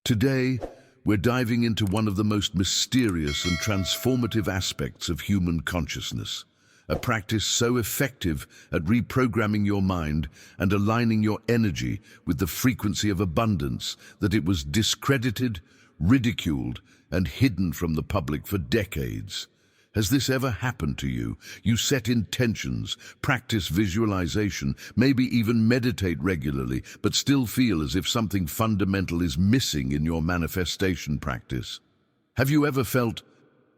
Today, we're diving into one of the most mysterious and transformative aspects of human consciousness, a practice so effective at reprogramming your mind and aligning your energy with the frequency of abundance that it was discredited, ridiculed, and hidden from the public for decades. Has this ever happened to you? You set intentions, practice visualization, maybe even meditate regularly, but still feel as if something fundamental is missing in your manifestation practice. Have you ever felt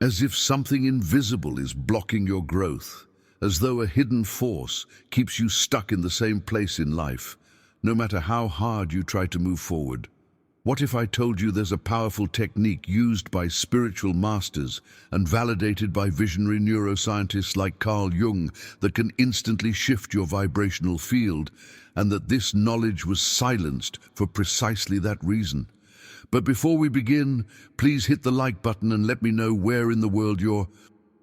as if something invisible is blocking your growth, as though a hidden force keeps you stuck in the same place in life, no matter how hard you try to move forward? What if I told you there's a powerful technique used by spiritual masters and validated by visionary neuroscientists like Carl Jung that can instantly shift your vibrational field, and that this knowledge was silenced for precisely that reason? But before we begin, please hit the like button and let me know where in the world you're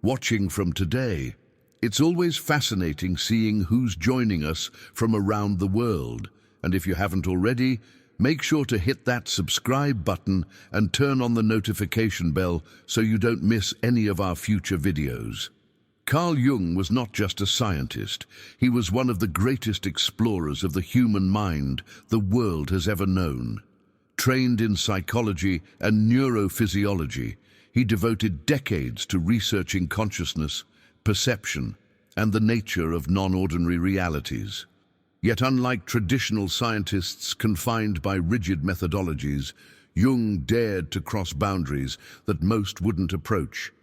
watching from today. It's always fascinating seeing who's joining us from around the world, and if you haven't already, make sure to hit that subscribe button and turn on the notification bell so you don't miss any of our future videos. Carl Jung was not just a scientist, he was one of the greatest explorers of the human mind the world has ever known. Trained in psychology and neurophysiology, he devoted decades to researching consciousness, perception, and the nature of non-ordinary realities. Yet unlike traditional scientists confined by rigid methodologies, Jung dared to cross boundaries that most wouldn't approach.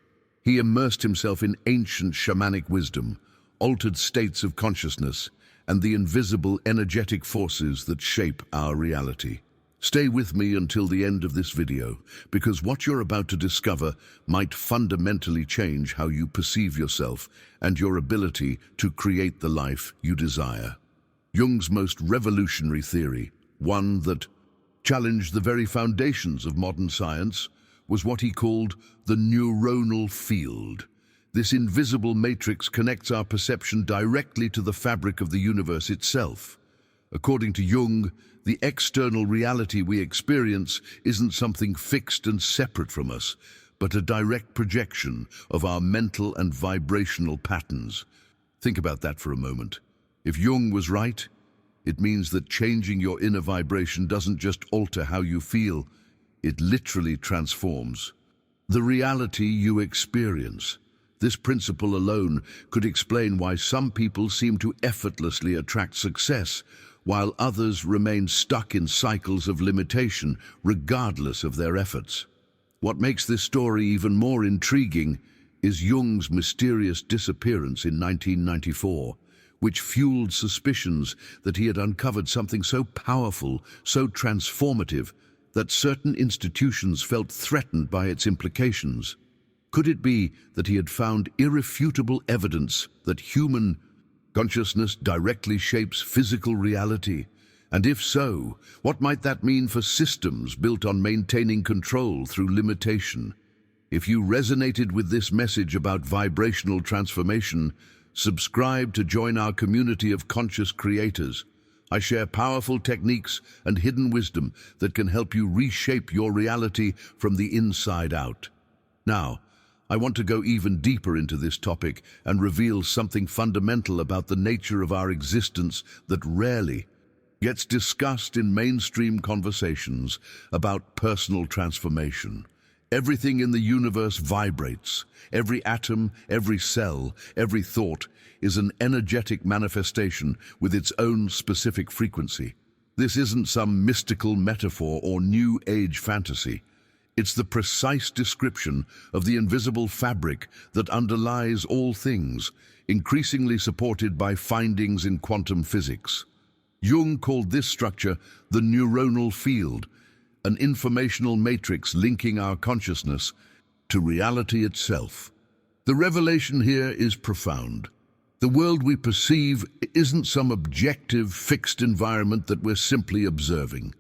He immersed himself in ancient shamanic wisdom, altered states of consciousness, and the invisible energetic forces that shape our reality. Stay with me until the end of this video, because what you're about to discover might fundamentally change how you perceive yourself and your ability to create the life you desire. Jung's most revolutionary theory, one that challenged the very foundations of modern science, was what he called the neuronal field. This invisible matrix connects our perception directly to the fabric of the universe itself. According to Jung, the external reality we experience isn't something fixed and separate from us, but a direct projection of our mental and vibrational patterns. Think about that for a moment. If Jung was right, it means that changing your inner vibration doesn't just alter how you feel, it literally transforms the reality you experience. This principle alone could explain why some people seem to effortlessly attract success, while others remain stuck in cycles of limitation, regardless of their efforts. What makes this story even more intriguing is Jung's mysterious disappearance in 1994. Which fueled suspicions that he had uncovered something so powerful, so transformative, that certain institutions felt threatened by its implications. Could it be that he had found irrefutable evidence that human consciousness directly shapes physical reality? And if so, what might that mean for systems built on maintaining control through limitation? If you resonated with this message about vibrational transformation, subscribe to join our community of conscious creators. I share powerful techniques and hidden wisdom that can help you reshape your reality from the inside out. Now, I want to go even deeper into this topic and reveal something fundamental about the nature of our existence that rarely gets discussed in mainstream conversations about personal transformation. Everything in the universe vibrates. Every atom, every cell, every thought is an energetic manifestation with its own specific frequency. This isn't some mystical metaphor or new age fantasy. It's the precise description of the invisible fabric that underlies all things, increasingly supported by findings in quantum physics. Jung called this structure the neuronal field, an informational matrix linking our consciousness to reality itself. The revelation here is profound. The world we perceive isn't some objective, fixed environment that we're simply observing.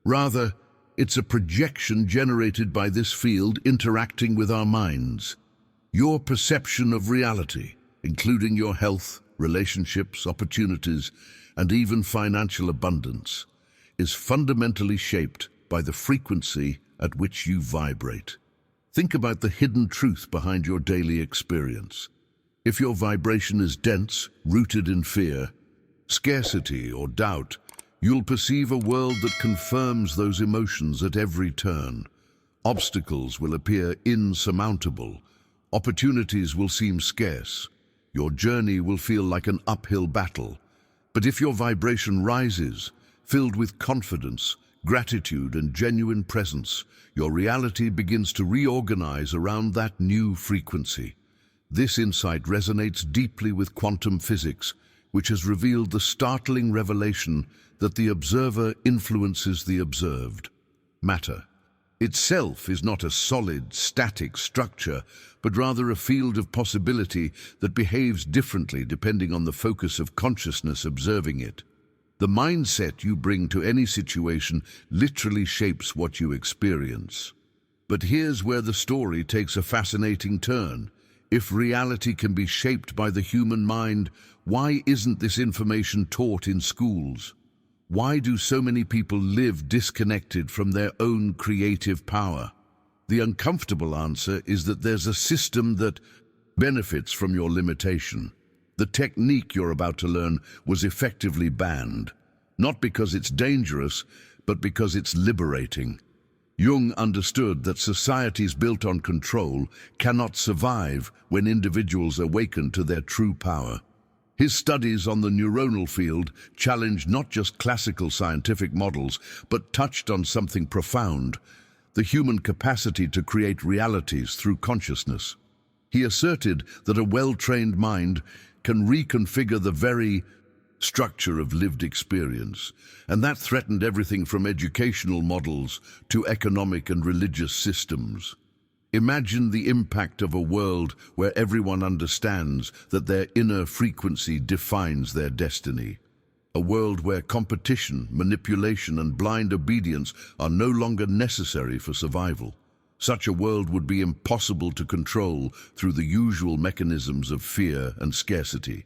Rather, it's a projection generated by this field interacting with our minds. Your perception of reality, including your health, relationships, opportunities, and even financial abundance, is fundamentally shaped by the frequency at which you vibrate. Think about the hidden truth behind your daily experience. If your vibration is dense, rooted in fear, scarcity, or doubt, you'll perceive a world that confirms those emotions at every turn. Obstacles will appear insurmountable. Opportunities will seem scarce. Your journey will feel like an uphill battle. But if your vibration rises, filled with confidence, gratitude, and genuine presence, your reality begins to reorganize around that new frequency. This insight resonates deeply with quantum physics, which has revealed the startling revelation that the observer influences the observed. Matter itself is not a solid, static structure, but rather a field of possibility that behaves differently depending on the focus of consciousness observing it. The mindset you bring to any situation literally shapes what you experience. But here's where the story takes a fascinating turn. If reality can be shaped by the human mind, why isn't this information taught in schools? Why do so many people live disconnected from their own creative power? The uncomfortable answer is that there's a system that benefits from your limitation. The technique you're about to learn was effectively banned, not because it's dangerous, but because it's liberating. Jung understood that societies built on control cannot survive when individuals awaken to their true power. His studies on the neuronal field challenged not just classical scientific models, but touched on something profound: the human capacity to create realities through consciousness. He asserted that a well-trained mind can reconfigure the very structure of lived experience, and that threatened everything from educational models to economic and religious systems. Imagine the impact of a world where everyone understands that their inner frequency defines their destiny. A world where competition, manipulation, and blind obedience are no longer necessary for survival. Such a world would be impossible to control through the usual mechanisms of fear and scarcity.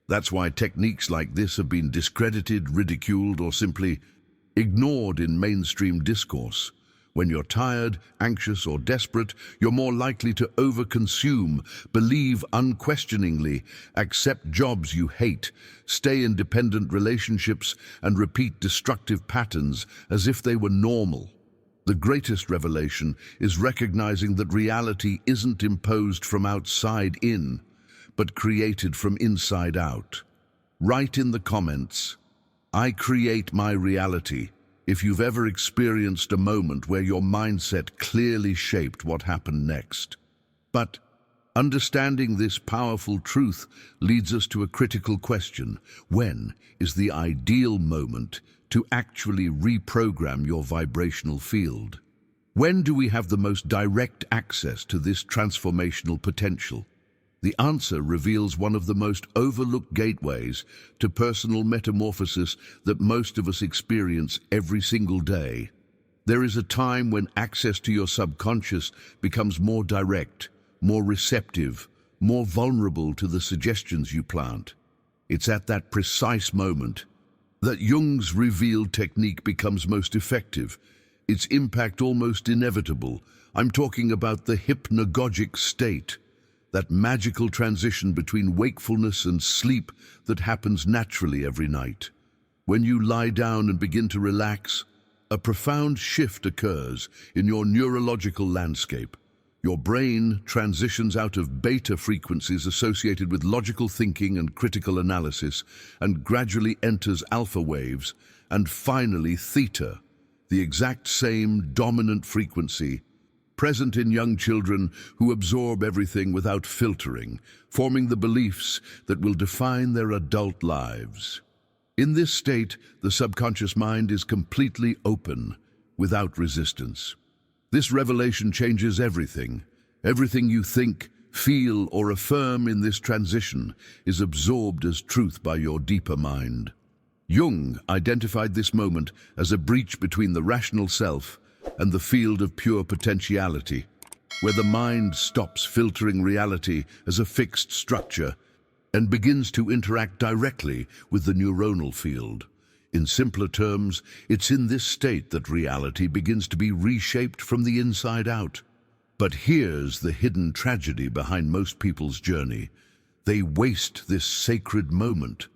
That's why techniques like this have been discredited, ridiculed, or simply ignored in mainstream discourse. When you're tired, anxious, or desperate, you're more likely to overconsume, believe unquestioningly, accept jobs you hate, stay in dependent relationships, and repeat destructive patterns as if they were normal. The greatest revelation is recognizing that reality isn't imposed from outside in, but created from inside out. Write in the comments, "I create my reality," if you've ever experienced a moment where your mindset clearly shaped what happened next. But understanding this powerful truth leads us to a critical question: when is the ideal moment to actually reprogram your vibrational field? When do we have the most direct access to this transformational potential? The answer reveals one of the most overlooked gateways to personal metamorphosis that most of us experience every single day. There is a time when access to your subconscious becomes more direct, more receptive, more vulnerable to the suggestions you plant. It's at that precise moment that Jung's revealed technique becomes most effective, its impact almost inevitable. I'm talking about the hypnagogic state, that magical transition between wakefulness and sleep that happens naturally every night. When you lie down and begin to relax, a profound shift occurs in your neurological landscape. Your brain transitions out of beta frequencies associated with logical thinking and critical analysis and gradually enters alpha waves and finally theta, the exact same dominant frequency present in young children who absorb everything without filtering, forming the beliefs that will define their adult lives. In this state, the subconscious mind is completely open, without resistance. This revelation changes everything. Everything you think, feel, or affirm in this transition is absorbed as truth by your deeper mind. Jung identified this moment as a breach between the rational self and the field of pure potentiality, where the mind stops filtering reality as a fixed structure and begins to interact directly with the neuronal field. In simpler terms, it's in this state that reality begins to be reshaped from the inside out. But here's the hidden tragedy behind most people's journey. They waste this sacred moment.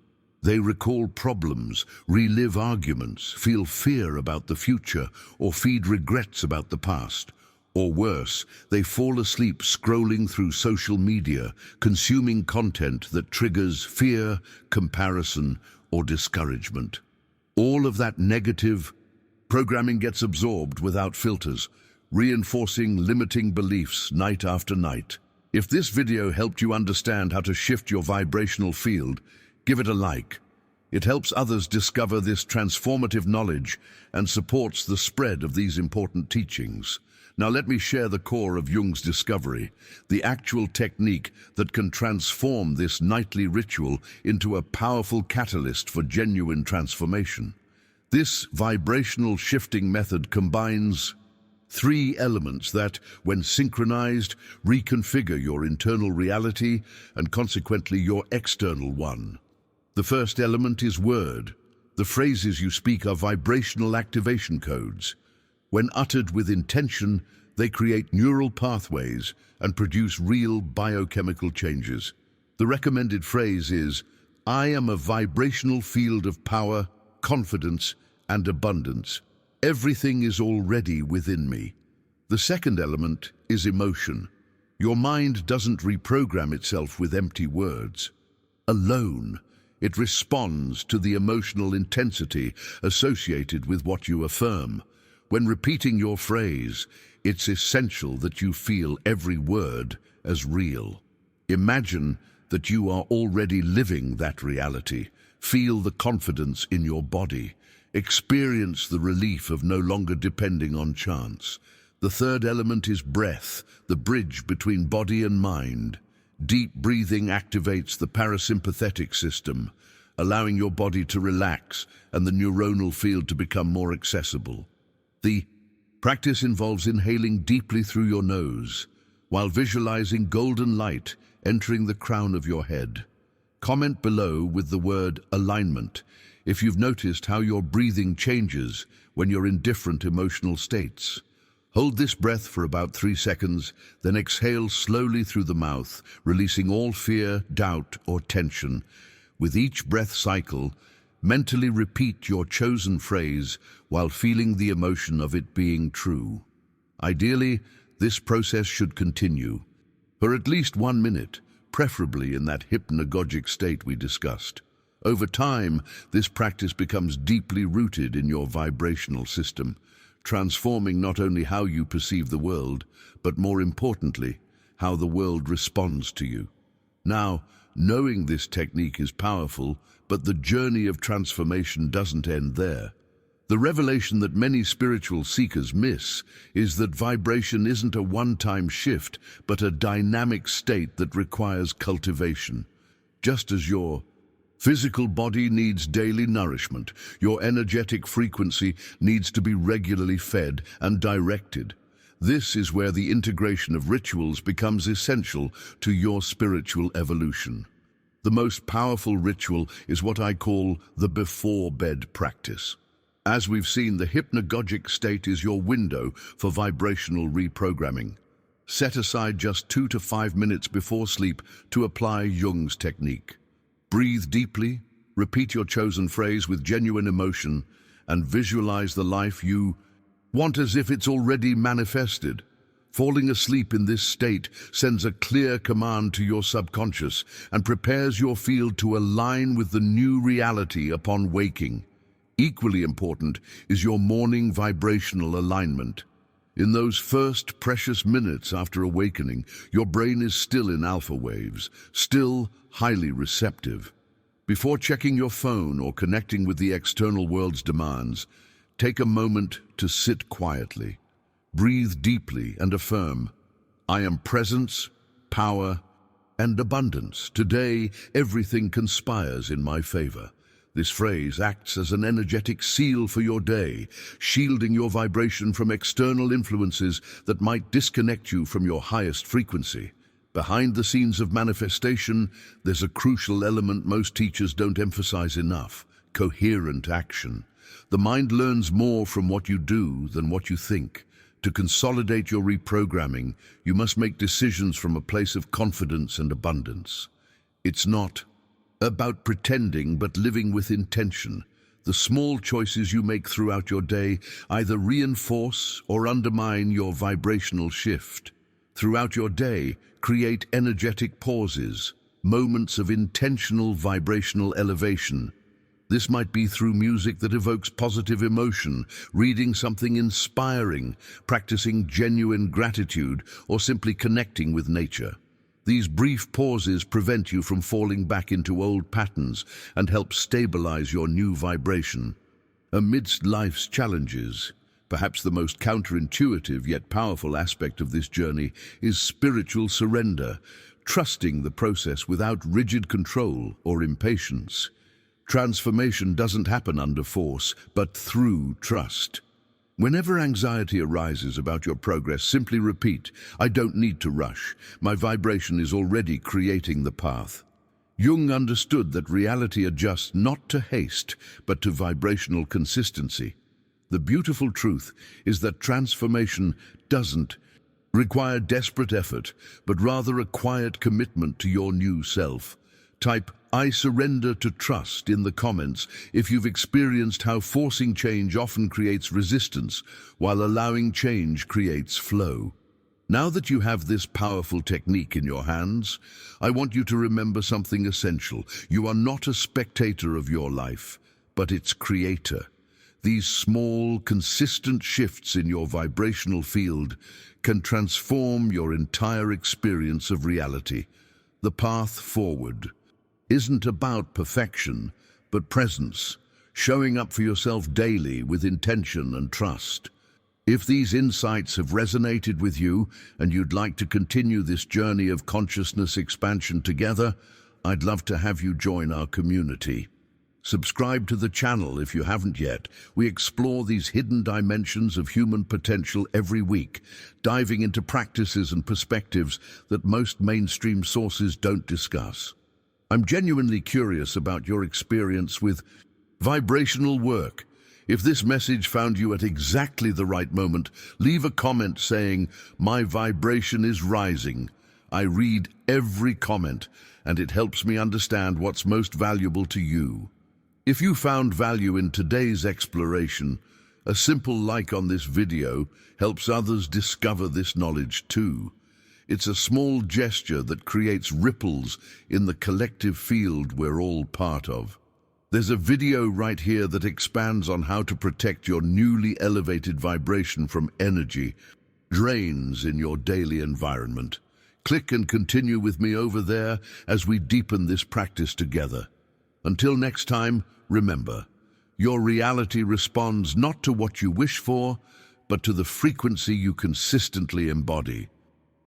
They recall problems, relive arguments, feel fear about the future, or feed regrets about the past. Or worse, they fall asleep scrolling through social media, consuming content that triggers fear, comparison, or discouragement. All of that negative programming gets absorbed without filters, reinforcing limiting beliefs night after night. If this video helped you understand how to shift your vibrational field, give it a like. It helps others discover this transformative knowledge and supports the spread of these important teachings. Now let me share the core of Jung's discovery, the actual technique that can transform this nightly ritual into a powerful catalyst for genuine transformation. This vibrational shifting method combines three elements that, when synchronized, reconfigure your internal reality and consequently your external one. The first element is word. The phrases you speak are vibrational activation codes. When uttered with intention, they create neural pathways and produce real biochemical changes. The recommended phrase is, "I am a vibrational field of power, confidence, and abundance. Everything is already within me." The second element is emotion. Your mind doesn't reprogram itself with empty words. Alone, it responds to the emotional intensity associated with what you affirm. When repeating your phrase, it's essential that you feel every word as real. Imagine that you are already living that reality. Feel the confidence in your body. Experience the relief of no longer depending on chance. The third element is breath, the bridge between body and mind. Deep breathing activates the parasympathetic system, allowing your body to relax and the neuronal field to become more accessible. The practice involves inhaling deeply through your nose, while visualizing golden light entering the crown of your head. Comment below with the word alignment if you've noticed how your breathing changes when you're in different emotional states. Hold this breath for about 3 seconds, then exhale slowly through the mouth, releasing all fear, doubt, or tension. With each breath cycle, mentally repeat your chosen phrase while feeling the emotion of it being true. Ideally, this process should continue for at least 1 minute, preferably in that hypnagogic state we discussed. Over time, this practice becomes deeply rooted in your vibrational system, transforming not only how you perceive the world, but more importantly, how the world responds to you. Now, knowing this technique is powerful, but the journey of transformation doesn't end there. The revelation that many spiritual seekers miss is that vibration isn't a one-time shift, but a dynamic state that requires cultivation. Just as your physical body needs daily nourishment, your energetic frequency needs to be regularly fed and directed. This is where the integration of rituals becomes essential to your spiritual evolution. The most powerful ritual is what I call the before-bed practice. As we've seen, the hypnagogic state is your window for vibrational reprogramming. Set aside just 2 to 5 minutes before sleep to apply Jung's technique. Breathe deeply, repeat your chosen phrase with genuine emotion, and visualize the life you want as if it's already manifested. Falling asleep in this state sends a clear command to your subconscious and prepares your field to align with the new reality upon waking. Equally important is your morning vibrational alignment. In those first precious minutes after awakening, your brain is still in alpha waves, still highly receptive. Before checking your phone or connecting with the external world's demands, take a moment to sit quietly. Breathe deeply and affirm, "I am presence, power, and abundance. Today, everything conspires in my favor." This phrase acts as an energetic seal for your day, shielding your vibration from external influences that might disconnect you from your highest frequency. Behind the scenes of manifestation, there's a crucial element most teachers don't emphasize enough: coherent action. The mind learns more from what you do than what you think. To consolidate your reprogramming, you must make decisions from a place of confidence and abundance. It's not about pretending, but living with intention. The small choices you make throughout your day either reinforce or undermine your vibrational shift. Throughout your day, create energetic pauses, moments of intentional vibrational elevation. This might be through music that evokes positive emotion, reading something inspiring, practicing genuine gratitude, or simply connecting with nature. These brief pauses prevent you from falling back into old patterns and help stabilize your new vibration. Amidst life's challenges, perhaps the most counterintuitive yet powerful aspect of this journey is spiritual surrender, trusting the process without rigid control or impatience. Transformation doesn't happen under force, but through trust. Whenever anxiety arises about your progress, simply repeat, "I don't need to rush. My vibration is already creating the path." Jung understood that reality adjusts not to haste, but to vibrational consistency. The beautiful truth is that transformation doesn't require desperate effort, but rather a quiet commitment to your new self. Type "I surrender to trust" in the comments if you've experienced how forcing change often creates resistance, while allowing change creates flow. Now that you have this powerful technique in your hands, I want you to remember something essential. You are not a spectator of your life, but its creator. These small, consistent shifts in your vibrational field can transform your entire experience of reality. The path forward isn't about perfection, but presence, showing up for yourself daily with intention and trust. If these insights have resonated with you and you'd like to continue this journey of consciousness expansion together, I'd love to have you join our community. Subscribe to the channel if you haven't yet. We explore these hidden dimensions of human potential every week, diving into practices and perspectives that most mainstream sources don't discuss. I'm genuinely curious about your experience with vibrational work. If this message found you at exactly the right moment, leave a comment saying, "My vibration is rising." I read every comment, and it helps me understand what's most valuable to you. If you found value in today's exploration, a simple like on this video helps others discover this knowledge too. It's a small gesture that creates ripples in the collective field we're all part of. There's a video right here that expands on how to protect your newly elevated vibration from energy drains in your daily environment. Click and continue with me over there as we deepen this practice together. Until next time, remember, your reality responds not to what you wish for, but to the frequency you consistently embody.